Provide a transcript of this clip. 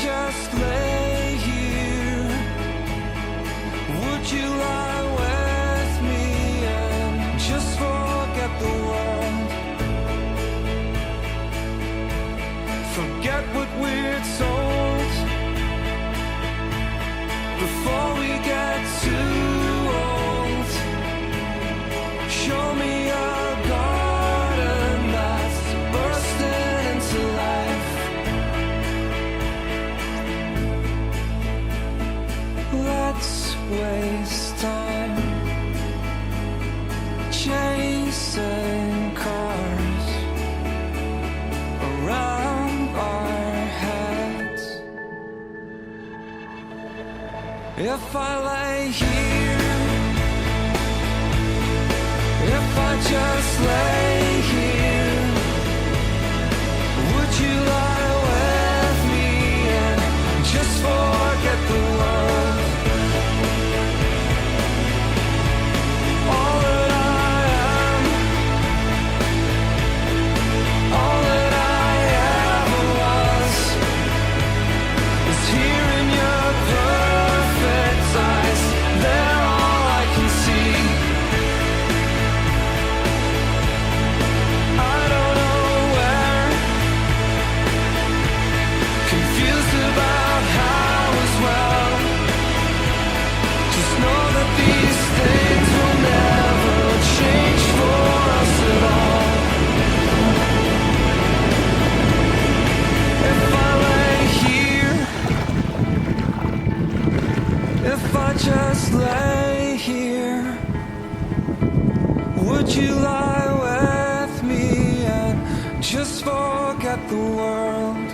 just lay here, would you lie with me and just forget the world? Forget what we're told before we get too old. Show me a garden that's bursting into life. Let's waste time chasing cars around our heads. If I lay here, if I just lay here, would you lie with me and just forget the world? All that I am, all that I ever was, is here in your perfect eyes. They're all I can see. I don't know where, confused about how as well. Just know that these things will never change for us at all. If I lay here, if I just lay here, would you lie with me and just forget the world?